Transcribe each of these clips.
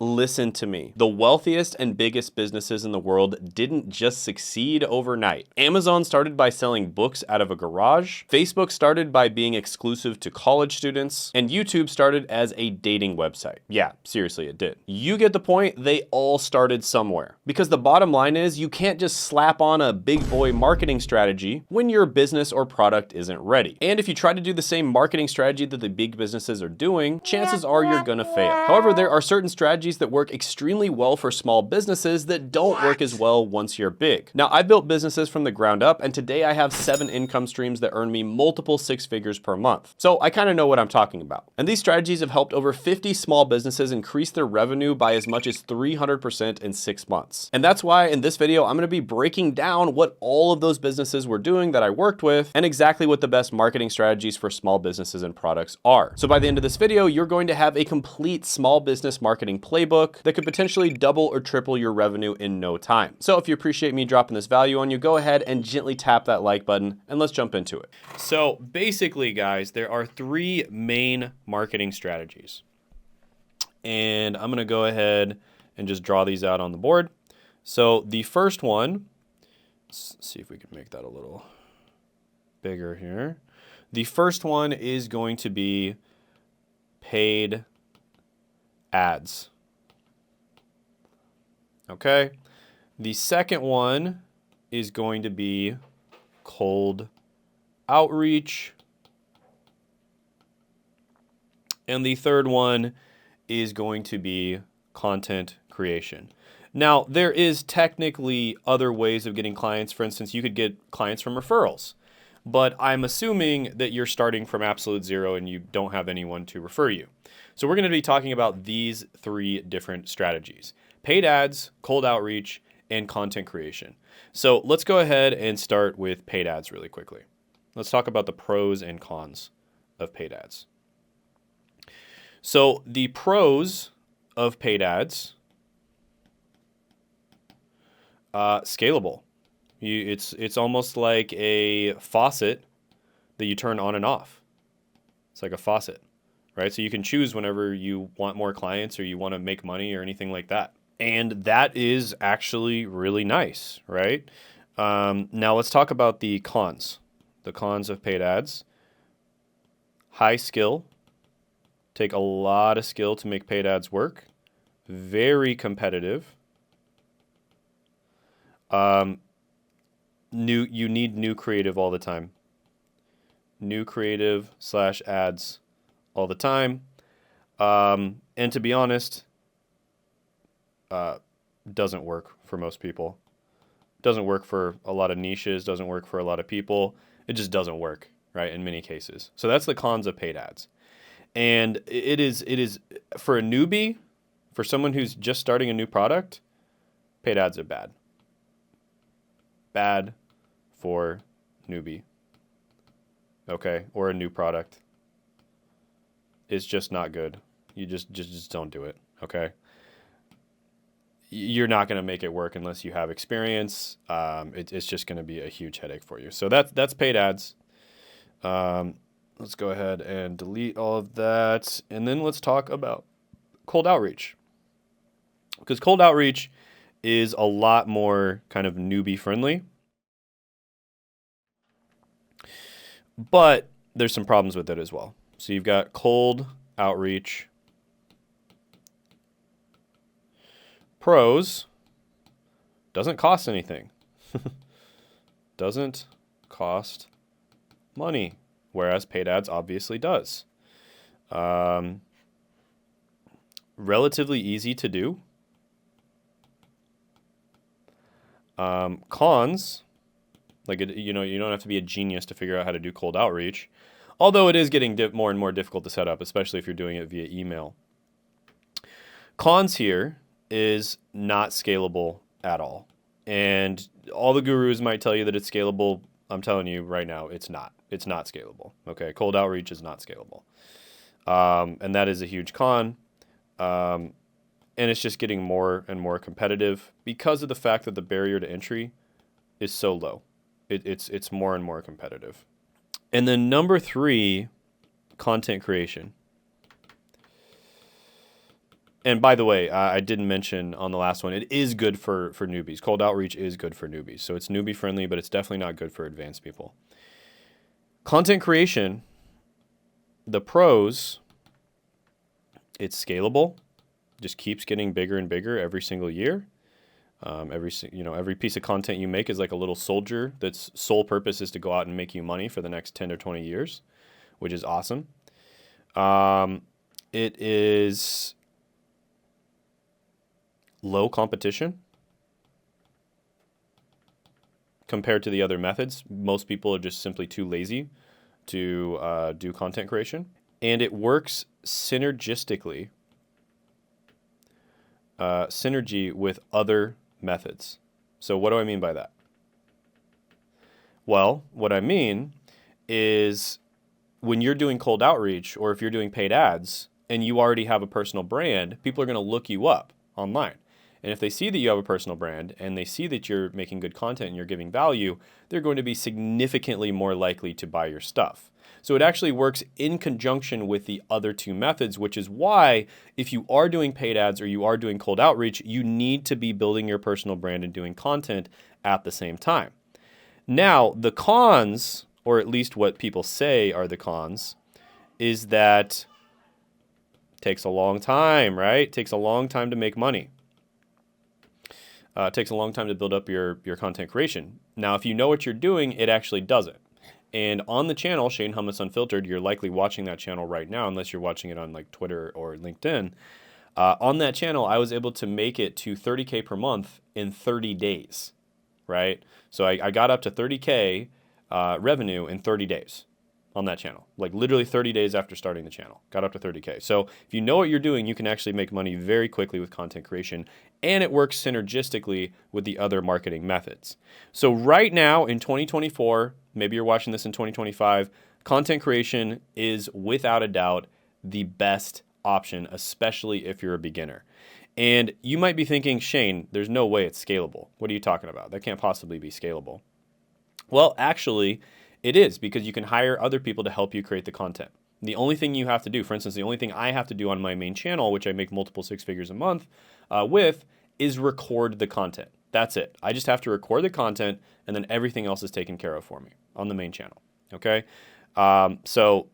Listen to me. The wealthiest and biggest businesses in the world didn't just succeed overnight. Amazon started by selling books out of a garage. Facebook started by being exclusive to college students. And YouTube started as a dating website. Yeah, seriously, it did. You get the point. They all started somewhere. Because the bottom line is you can't just slap on a big boy marketing strategy when your business or product isn't ready. And if you try to do the same marketing strategy that the big businesses are doing, chances are you're gonna fail. However, there are certain strategies that work extremely well for small businesses that don't work as well once you're big. Now, I built businesses from the ground up, and today I have 7 income streams that earn me multiple 6 figures per month. So I kind of know what I'm talking about. And these strategies have helped over 50 small businesses increase their revenue by as much as 300% in 6 months. And that's why in this video, I'm gonna be breaking down what all of those businesses were doing that I worked with and exactly what the best marketing strategies for small businesses and products are. So by the end of this video, you're going to have a complete small business marketing playbook that could potentially double or triple your revenue in no time. So if you appreciate me dropping this value on you, go ahead and gently tap that like button and let's jump into it. So basically, guys, there are 3 main marketing strategies. And I'm gonna go ahead and just draw these out on the board. So the first one, let's see if we can make that a little bigger here. The first one is going to be paid ads. Okay. The second one is going to be cold outreach. And the third one is going to be content creation. Now, there is technically other ways of getting clients. For instance, you could get clients from referrals. But I'm assuming that you're starting from absolute zero and you don't have anyone to refer you. So we're going to be talking about these 3 different strategies: paid ads, cold outreach, and content creation. So let's go ahead and start with paid ads really quickly. Let's talk about the pros and cons of paid ads. So the pros of paid ads, scalable. It's almost like a faucet that you turn on and off. It's like a faucet, right? So you can choose whenever you want more clients or you want to make money or anything like that. And that is actually really nice, right? Now let's talk about the cons. The cons of paid ads: high skill. Take a lot of skill to make paid ads work. Very competitive. You need new creative all the time. New creative / ads all the time. And to be honest, doesn't work for most people. Doesn't work for a lot of niches, doesn't work for a lot of people. It just doesn't work, right, in many cases. So that's the cons of paid ads. And it is for a newbie, for someone who's just starting a new product, paid ads are bad. Bad for newbie. Okay, or a new product. It's just not good. You just don't do it, okay? You're not going to make it work unless you have experience. It's just going to be a huge headache for you. So that's paid ads. Let's go ahead and delete all of that. And then let's talk about cold outreach. Because cold outreach is a lot more kind of newbie friendly. But there's some problems with it as well. So you've got cold outreach. Pros: doesn't cost anything. Doesn't cost money, whereas paid ads obviously does. Relatively easy to do. Cons: like, you don't have to be a genius to figure out how to do cold outreach, although it is getting more and more difficult to set up, especially if you're doing it via email. Cons here is not scalable at all. And all the gurus might tell you that it's scalable. I'm telling you right now, it's not. It's not scalable. Okay, cold outreach is not scalable. And that is a huge con. And it's just getting more and more competitive because of the fact that the barrier to entry is so low. It's more and more competitive. And then number 3, content creation. And by the way, I didn't mention on the last one, it is good for newbies. Cold outreach is good for newbies. So it's newbie friendly, but it's definitely not good for advanced people. Content creation, the pros, it's scalable, just keeps getting bigger and bigger every single year. Every piece of content you make is like a little soldier that's sole purpose is to go out and make you money for the next 10 or 20 years, which is awesome. It is low competition compared to the other methods. Most people are just simply too lazy to do content creation. And it works synergistically, synergy with other methods. So what do I mean by that? Well, what I mean is when you're doing cold outreach or if you're doing paid ads and you already have a personal brand, people are going to look you up online. And if they see that you have a personal brand and they see that you're making good content and you're giving value, they're going to be significantly more likely to buy your stuff. So it actually works in conjunction with the other two methods, which is why if you are doing paid ads or you are doing cold outreach, you need to be building your personal brand and doing content at the same time. Now, the cons, or at least what people say are the cons, is that it takes a long time, right? It takes a long time to make money. It takes a long time to build up your content creation. Now, if you know what you're doing, it actually does it. And on the channel, Shane Hummus Unfiltered, you're likely watching that channel right now, unless you're watching it on like Twitter or LinkedIn. On that channel, I was able to make it to 30K per month in 30 days, right? So I got up to 30K revenue in 30 days on that channel, like literally 30 days after starting the channel, got up to 30K. So if you know what you're doing, you can actually make money very quickly with content creation, and it works synergistically with the other marketing methods. So right now in 2024, maybe you're watching this in 2025, content creation is without a doubt the best option, especially if you're a beginner. And you might be thinking, Shane, there's no way it's scalable. What are you talking about? That can't possibly be scalable. Well, actually, it is, because you can hire other people to help you create the content. The only thing you have to do, for instance, the only thing I have to do on my main channel, which I make multiple six figures a month with, is record the content. That's it. I just have to record the content, and then everything else is taken care of for me on the main channel. Okay? So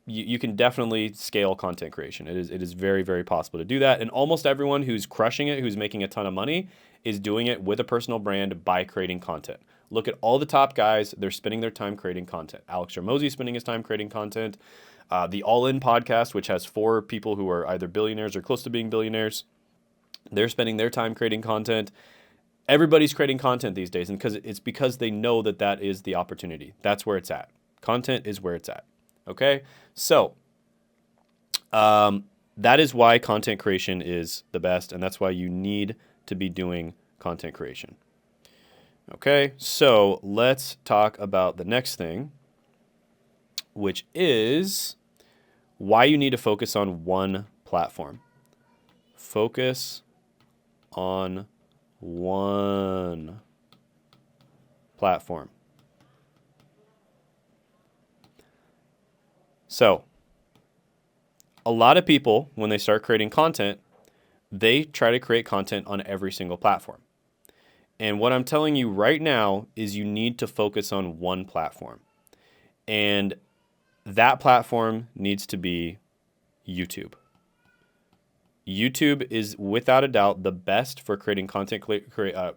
you can definitely scale content creation. It is very, very possible to do that. And almost everyone who's crushing it, who's making a ton of money, is doing it with a personal brand by creating content. Look at all the top guys. They're spending their time creating content. Alex Hormozi is spending his time creating content. The All In podcast, which has 4 people who are either billionaires or close to being billionaires, they're spending their time creating content. Everybody's creating content these days, and it's because they know that that is the opportunity. That's where it's at. Content is where it's at. Okay? So that is why content creation is the best, and that's why you need to be doing content creation. Okay, so let's talk about the next thing, which is why you need to focus on one platform. Focus on one platform. So, a lot of people, when they start creating content, they try to create content on every single platform. And what I'm telling you right now is you need to focus on one platform. And that platform needs to be YouTube. YouTube is without a doubt the best for creating content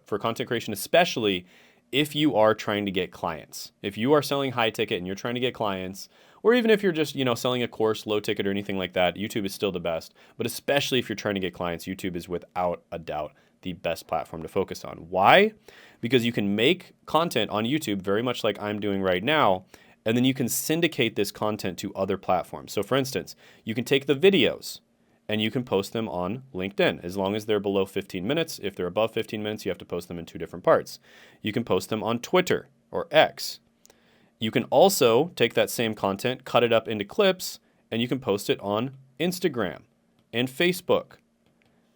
for content creation, especially if you are trying to get clients. If you are selling high ticket and you're trying to get clients, or even if you're just, selling a course, low ticket or anything like that, YouTube is still the best. But especially if you're trying to get clients, YouTube is without a doubt the best platform to focus on. Why? Because you can make content on YouTube very much like I'm doing right now, and then you can syndicate this content to other platforms. So for instance, you can take the videos and you can post them on LinkedIn as long as they're below 15 minutes. If they're above 15 minutes, you have to post them in 2 different parts. You can post them on Twitter or X. You can also take that same content, cut it up into clips, and you can post it on Instagram and Facebook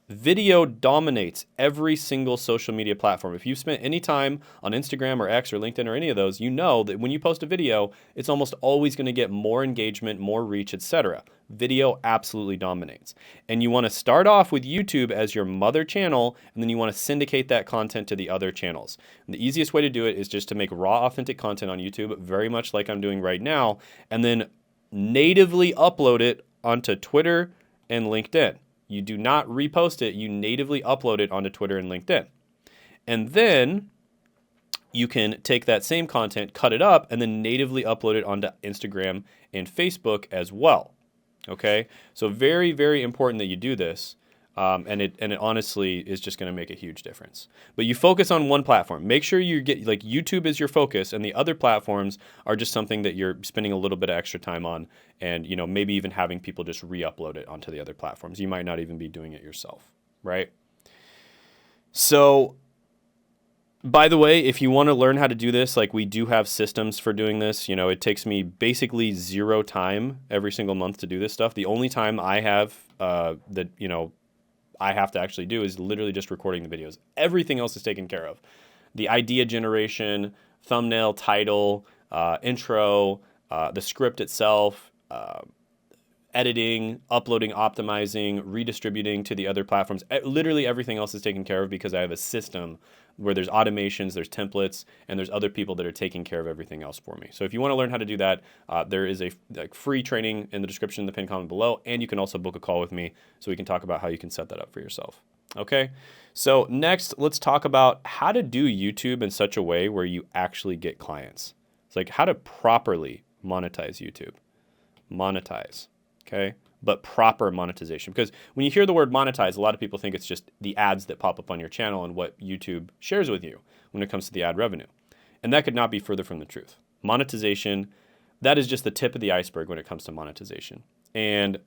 Video dominates every single social media platform. If you've spent any time on Instagram or X or LinkedIn or any of those, you know that when you post a video, it's almost always going to get more engagement, more reach, etc. Video absolutely dominates. And you want to start off with YouTube as your mother channel, and then you want to syndicate that content to the other channels. And the easiest way to do it is just to make raw, authentic content on YouTube, very much like I'm doing right now, and then natively upload it onto Twitter and LinkedIn. You do not repost it, you natively upload it onto Twitter and LinkedIn. And then you can take that same content, cut it up, and then natively upload it onto Instagram and Facebook as well. Okay? So very, very important that you do this. And it honestly is just going to make a huge difference. But you focus on one platform. Make sure you get, like, YouTube is your focus, and the other platforms are just something that you're spending a little bit of extra time on, and maybe even having people just re-upload it onto the other platforms. You might not even be doing it yourself, right? So, by the way, if you want to learn how to do this, like, we do have systems for doing this. It takes me basically 0 time every single month to do this stuff. The only time I have I have to actually do is literally just recording the videos. Everything else is taken care of. The idea generation, thumbnail, title, intro, the script itself, editing, uploading, optimizing, redistributing to the other platforms. Literally everything else is taken care of because I have a system where there's automations, there's templates, and there's other people that are taking care of everything else for me. So if you want to learn how to do that, there is a free training in the description in the pinned comment below, and you can also book a call with me so we can talk about how you can set that up for yourself. Okay, so next, let's talk about how to do YouTube in such a way where you actually get clients. It's like how to properly monetize YouTube. Monetize, okay? But proper monetization. Because when you hear the word monetize, a lot of people think it's just the ads that pop up on your channel and what YouTube shares with you when it comes to the ad revenue. And that could not be further from the truth. Monetization, that is just the tip of the iceberg when it comes to monetization. And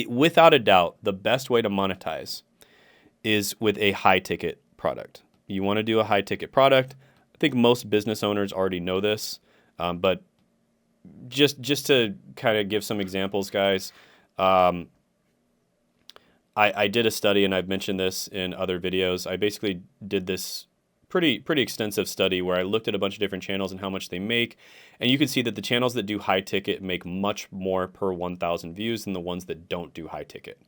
without a doubt, the best way to monetize is with a high ticket product. You want to do a high ticket product. I think most business owners already know this, but just to kind of give some examples, guys, I did a study, and I've mentioned this in other videos. I basically did this pretty extensive study where I looked at a bunch of different channels and how much they make, and you can see that the channels that do high ticket make much more per 1,000 views than the ones that don't do high ticket.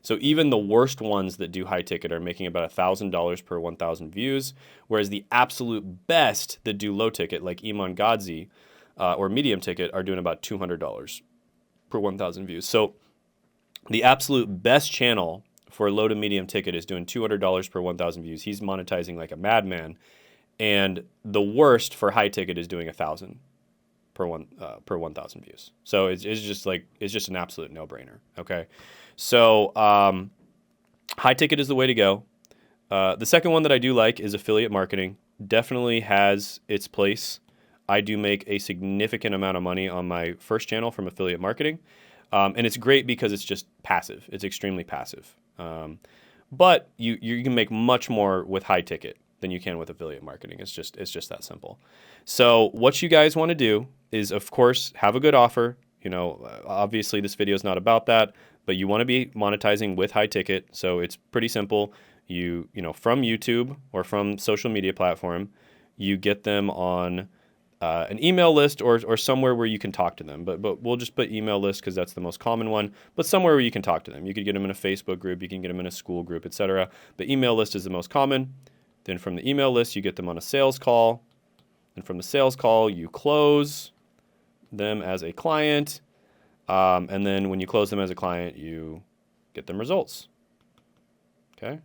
So even the worst ones that do high ticket are making about $1,000 per 1,000 views, whereas the absolute best that do low ticket, like Iman Gadzi, or medium ticket, are doing about $200 per 1,000 views. So the absolute best channel for low to medium ticket is doing $200 per 1,000 views. He's monetizing like a madman. And the worst for high ticket is doing $1,000 per 1,000 views. So it's just an absolute no-brainer. Okay, so high ticket is the way to go. The second one that I do like is affiliate marketing. Definitely has its place. I do make a significant amount of money on my first channel from affiliate marketing. And it's great because it's just passive. It's extremely passive. But you can make much more with high ticket than you can with affiliate marketing. It's just that simple. So what you guys want to do is, of course, have a good offer. Obviously this video is not about that, but you want to be monetizing with high ticket. So it's pretty simple. From YouTube or from social media platform, you get them on an email list or somewhere where you can talk to them. But we'll just put email list because that's the most common one, but somewhere where you can talk to them. You could get them in a Facebook group, you can get them in a school group, etc. But email list is the most common. Then from the email list, you get them on a sales call. And from the sales call, you close them as a client. And then when you close them as a client, you get them results. Okay?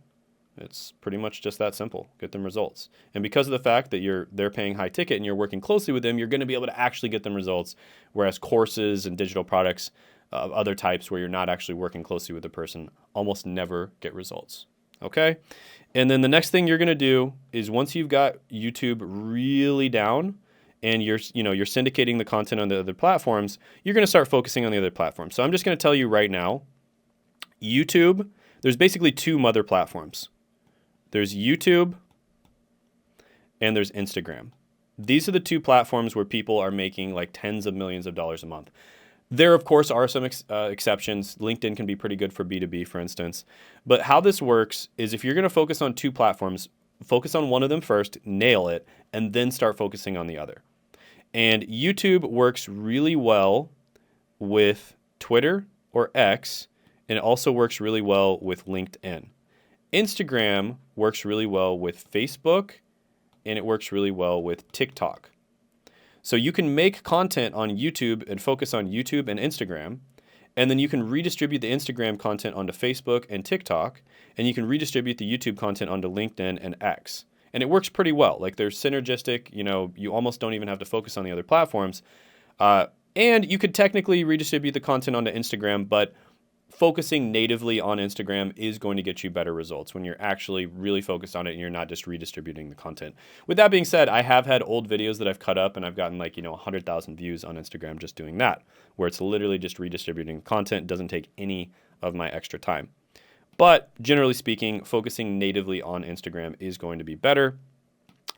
It's pretty much just that simple. Get them results. And because of the fact that they're paying high ticket and you're working closely with them, you're going to be able to actually get them results. Whereas courses and digital products of other types where you're not actually working closely with the person almost never get results. Okay? And then the next thing you're going to do is once you've got YouTube really down and you're syndicating the content on the other platforms, you're going to start focusing on the other platforms. So I'm just going to tell you right now, YouTube, there's basically 2 mother platforms. There's YouTube and there's Instagram. These are the 2 platforms where people are making like tens of millions of dollars a month. There, of course, are some exceptions. LinkedIn can be pretty good for B2B, for instance. But how this works is if you're going to focus on two platforms, focus on one of them first, nail it, and then start focusing on the other. And YouTube works really well with Twitter or X, and it also works really well with LinkedIn. Instagram works really well with Facebook, and it works really well with TikTok. So you can make content on YouTube and focus on YouTube and Instagram, and then you can redistribute the Instagram content onto Facebook and TikTok, and you can redistribute the YouTube content onto LinkedIn and X. And it works pretty well. Like they're synergistic, you almost don't even have to focus on the other platforms. And you could technically redistribute the content onto Instagram, but focusing natively on Instagram is going to get you better results when you're actually really focused on it and you're not just redistributing the content. With that being said, I have had old videos that I've cut up and I've gotten 100,000 views on Instagram just doing that, where it's literally just redistributing content, doesn't take any of my extra time. But generally speaking, focusing natively on Instagram is going to be better.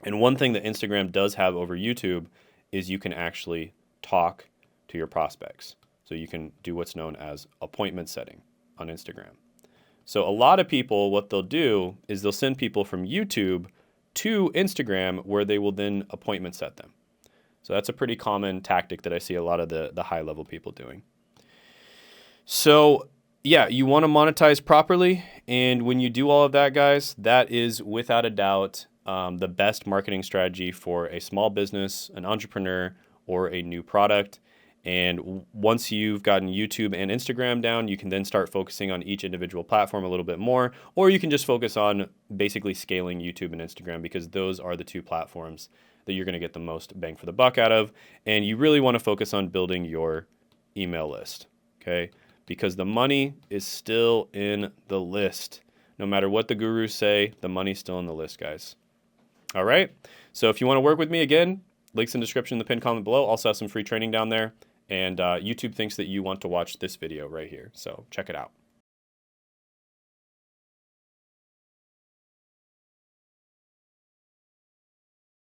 And one thing that Instagram does have over YouTube is you can actually talk to your prospects. So you can do what's known as appointment setting on Instagram. So a lot of people, what they'll do is they'll send people from YouTube to Instagram where they will then appointment set them. So that's a pretty common tactic that I see a lot of the high level people doing. So yeah, you want to monetize properly. And when you do all of that, guys, that is without a doubt the best marketing strategy for a small business, an entrepreneur, or a new product. And once you've gotten YouTube and Instagram down, you can then start focusing on each individual platform a little bit more, or you can just focus on basically scaling YouTube and Instagram because those are the two platforms that you're going to get the most bang for the buck out of. And you really want to focus on building your email list, okay? Because the money is still in the list. No matter what the gurus say, the money's still in the list, guys. All right? So if you want to work with me, again, links in the description in the pinned comment below. Also have some free training down there. And YouTube thinks that you want to watch this video right here. So check it out.